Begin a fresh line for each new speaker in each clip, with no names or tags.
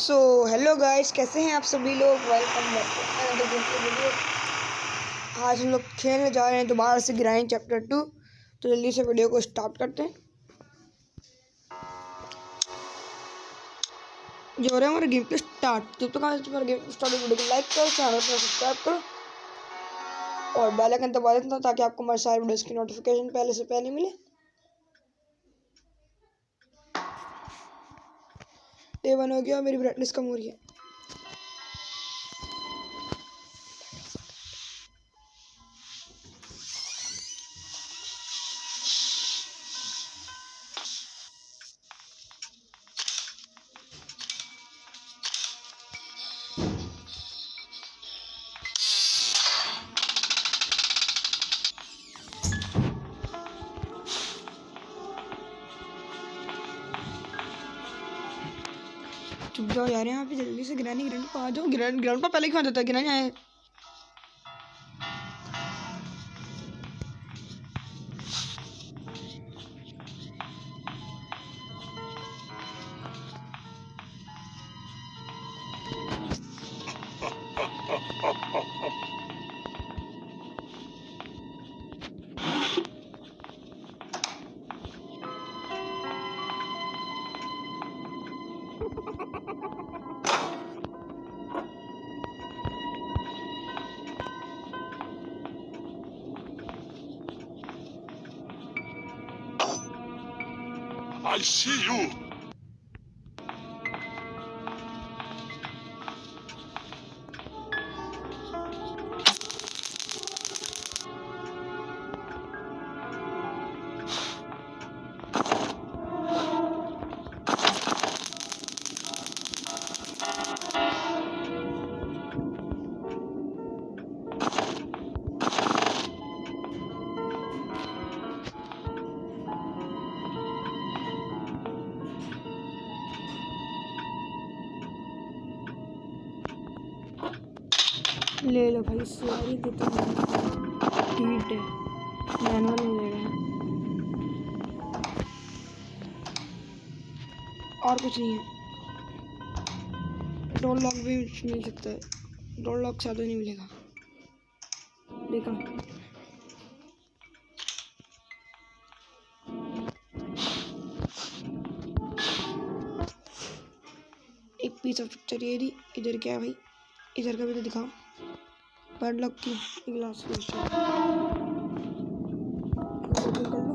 So hello guys, कैसे हैं आप सभी लोग। Welcome back to another video. आज हम लोग खेलने जा रहे हैं दोबारा से ग्राइंड चैप्टर 2। तो जल्दी से वीडियो को स्टार्ट करते हैं। जो हो रहा है हमारा गेम प्ले स्टार्ट। जब तक हमारा गेम स्टार्ट वीडियो को लाइक करो, चैनल को सब्सक्राइब करो और बेल आइकन दबा देना ताकि आपको हमारे सारे वीडियोस की नोटिफिकेशन पहले से पहले मिले। डे 1 हो गया, मेरी ब्राइटनेस कम हो रही है। चुप जाओ यार, यहाँ पे जल्दी से ग्रैंड पा आ जाओ। ग्राउंड पर पहले क्यों आ जाता है? ग्रैंड आए।
I see you.
ले लो भाई, सारी देते हैं। ठीक है, मैनुअल हो जाएगा और कुछ नहीं है। डोर लॉक भी मिल सकता है। डोर लॉक ज़्यादा नहीं मिलेगा। देखा, एक पीस ऑफ पिक्चर ये रही। इधर क्या है भाई? इधर का भी तो दिखाओ। पैडलॉक की ग्लास कर लो। इधर क्या है?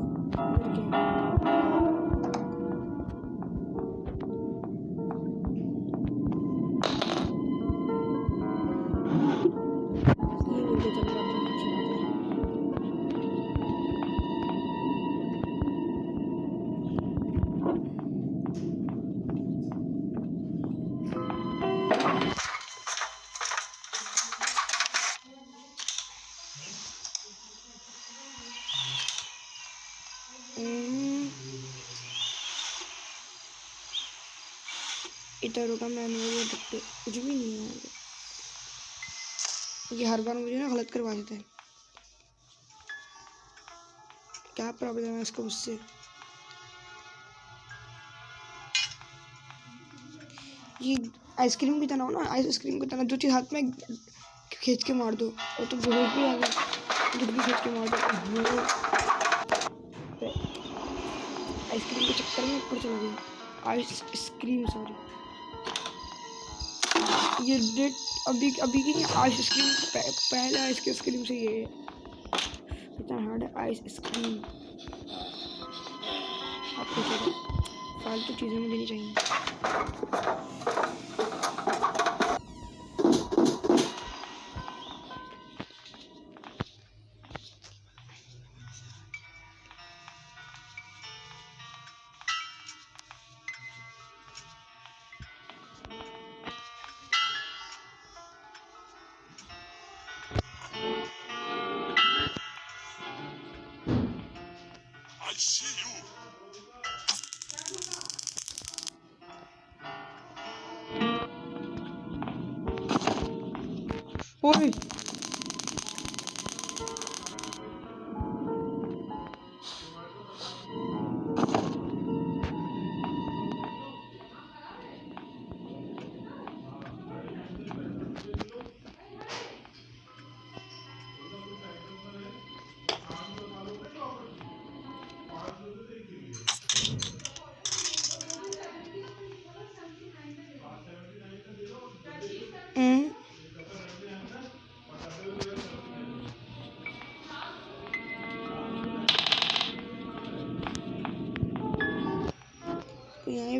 ये मिल गया, चलो बात अच्छी बात है। इधर होगा मैनुअल, कुछ भी नहीं है। ये हर बार मुझे ना गलत करवा देता है। क्या प्रॉब्लम है इसको मुझसे? ये आइसक्रीम की तरह हो ना, आइसक्रीम की तरह जो चीज़ हाथ में खींच के मार दो और तो बेहोश भी आ गया। दूध भी खींच के मार दो। आइसक्रीम के चक्कर में ऊपर चला गया। आइसक्रीम, सॉरी, ये डेट अभी अभी की नहीं। आइसक्रीम पहले आइसक्रीम से ये इतना हार्ड है। आइसक्रीम आपको फालतू चीज़ें में देनी चाहिए।
I see you.
ओए,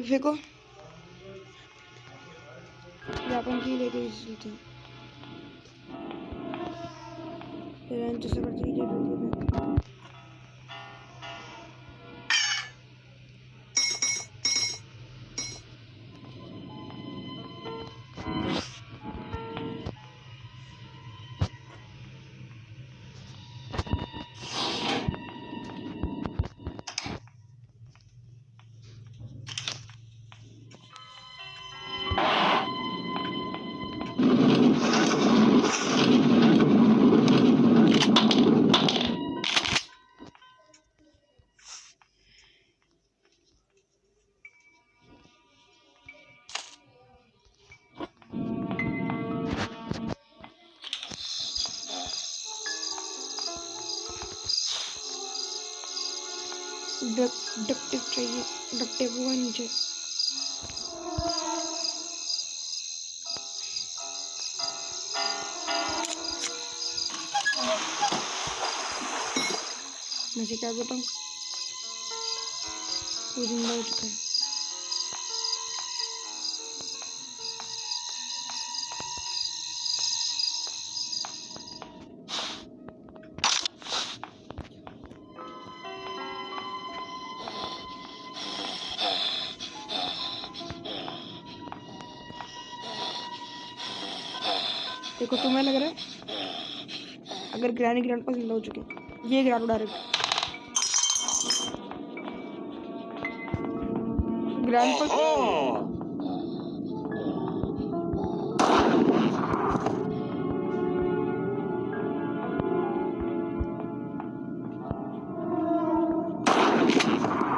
फेंको, अपन की लेके चलते हैं। से करते हैं। डक्ट टेप चाहिए, डक्ट टेप हुआ नीचे। मुझे क्या बताऊँ, कुछ दिन हो चुका है। देखो तुम्हें लग रहा है अगर ग्रैनी ग्रैंड पर जिंदा हो चुके हैं, ये गिरा दो डायरेक्ट। ग्रैंड पर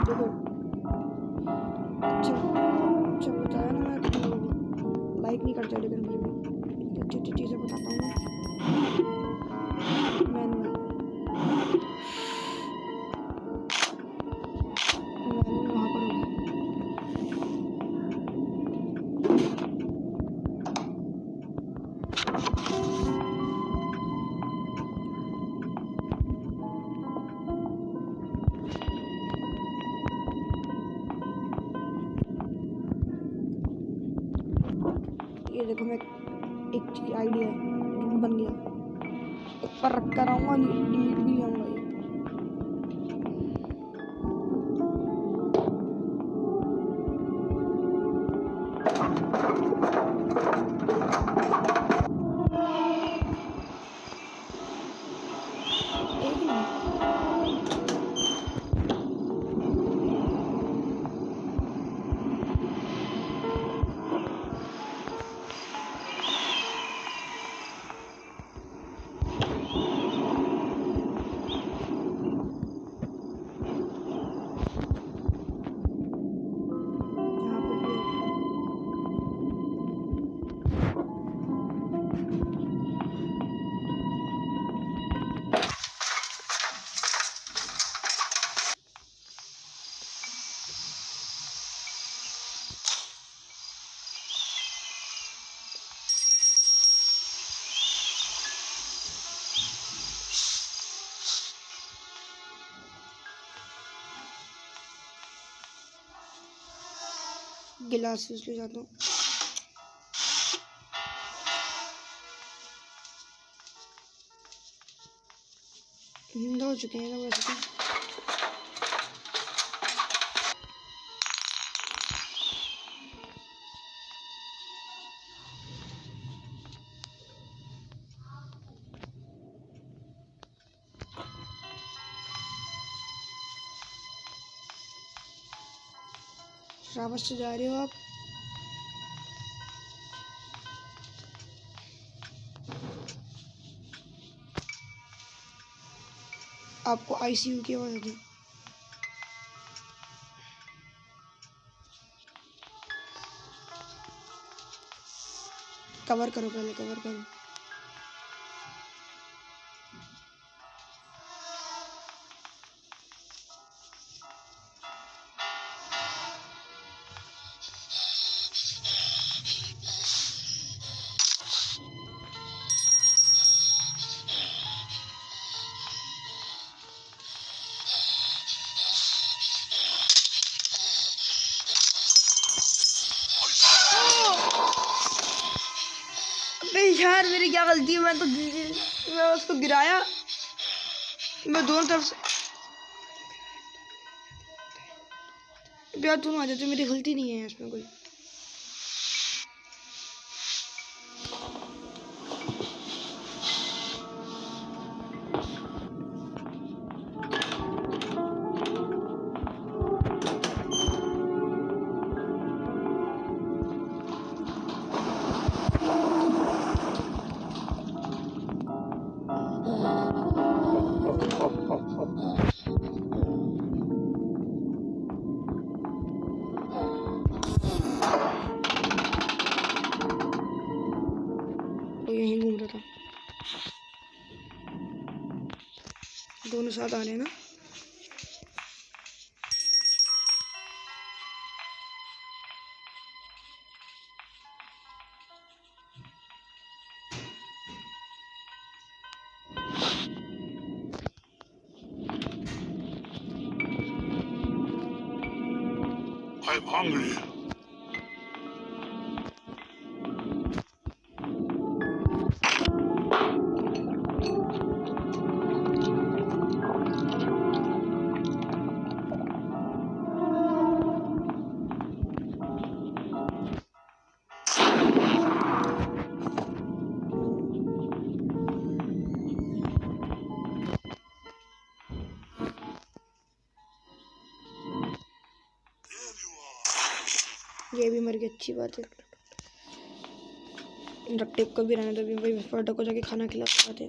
देखो, अच्छा अच्छा बताया ना मैं तुम लोगों को, लाइक नहीं करते लेकिन फिर भी इतनी अच्छी अच्छी चीज़ें बताता हूँ मैं। वहाँ पर होगी। ये देखो मैं एक चीज आइडिया बन गया, ऊपर रख कर आऊँगा, डिलीट भी नहीं आऊँगा। ये एक नहीं, यहाँ पर भी गिलासेस ले जाता हूँ। जिंदा हो चुके हैं ना वैसे तो। शाबाश से जा रहे हो आप। आपको आईसीयू की आवाज़ आती है। कवर करो, पहले कवर करो। अरे यार मेरी क्या गलती है, मैं उसको गिराया, मैं दोनों तरफ से। यार तुम आ जाते, मेरी गलती नहीं है इसमें कोई। यहीं घूम रहा था, दोनों साथ आ रहे हैं ना।
I'm hungry.
ये भी मर गई, अच्छी बात है। टेक को भी रहने दो, भाई फटो को जाके खाना खिला पाते।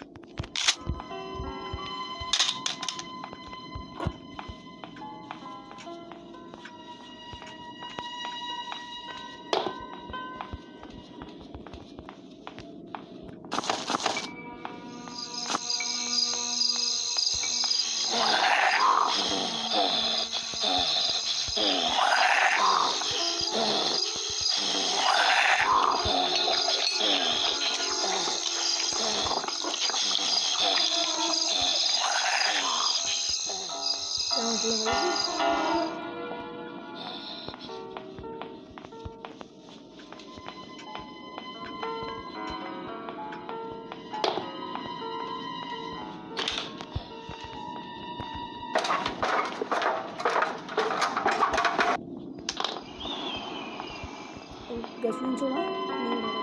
गैसोलीन छोड़ा नहीं उड़ा रहा।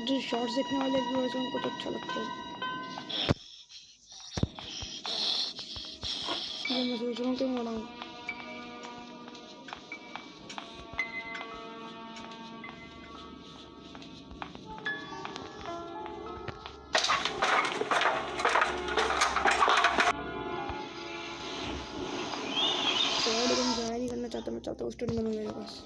जो शॉर्ट्स देखने वाले व्यूअर्स हैं उनको तो अच्छा लगता है, इसलिए मैं सोच रहा हूँ कि मैं उड़ाऊँ। जाया नहीं करना चाहता, मैं चाहता हूँ स्टन गन हो मेरे पास।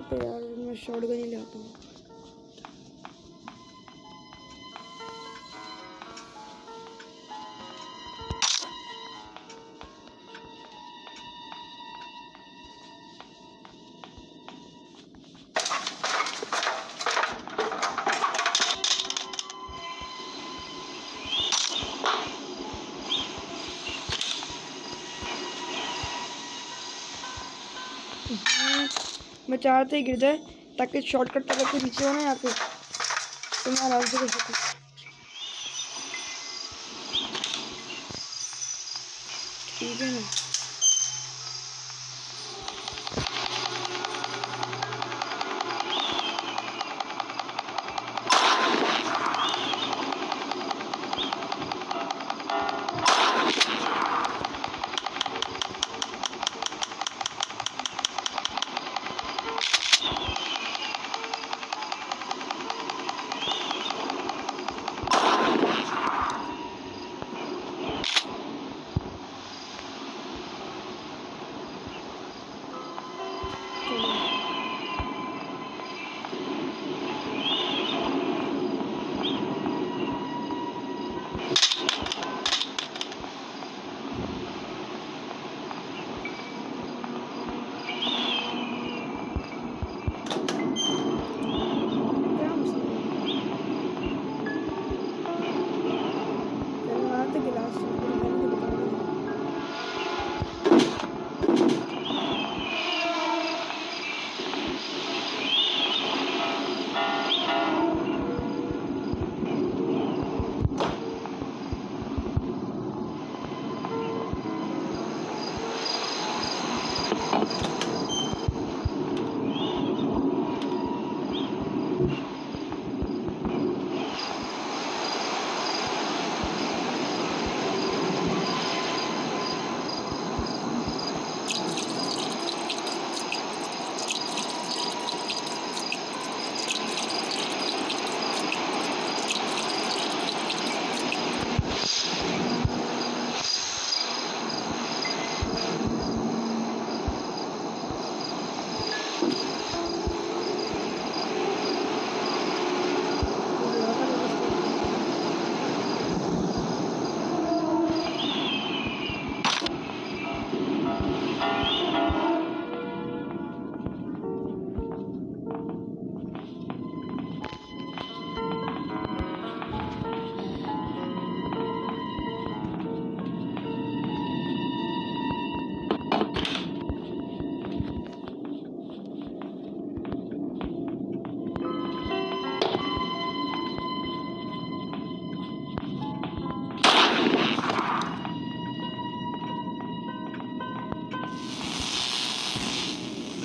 तो यार मैं शॉर्ट गन ही ले आता हूँ। मैं चाहते ही गिर जाए ताकि शॉर्टकट अगर कोई नीचे हो ना यहाँ पे तो मैं आराम से कर सकूँ। ठीक है ना।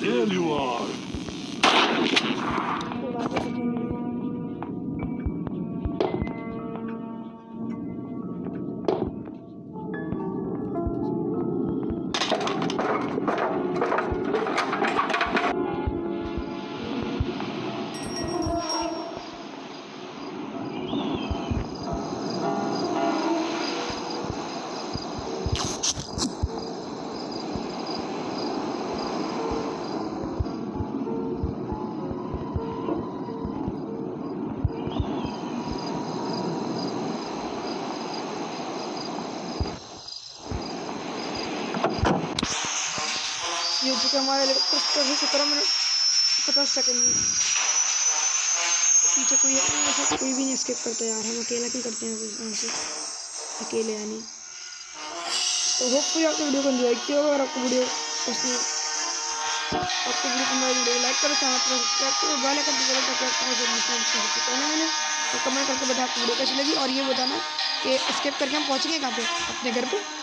There you are.
तो वापस खेलने लगे। ये जो कि हमारा हेलीकॉप्टर है 17 मिनट 50 सेकंड में। पीछे कोई ऐसा कोई भी नहीं एस्केप करता यार, हम अकेला क्यों करते हैं यहाँ से अकेले यानी। तो होपफुली आपने वीडियो को एंजॉय किया होगा। अगर आपको वीडियो पसंद आपको वीडियो लाइक करो, चैनल को सब्सक्राइब करो, बेल आइकन दबाओ ताकि आपको सबसे पहले मैंने और कमेंट करके बताया आपको वीडियो कैसी लगी और ये बताना कि एस्केप करके हम पहुँचेंगे कहाँ पे अपने घर पे।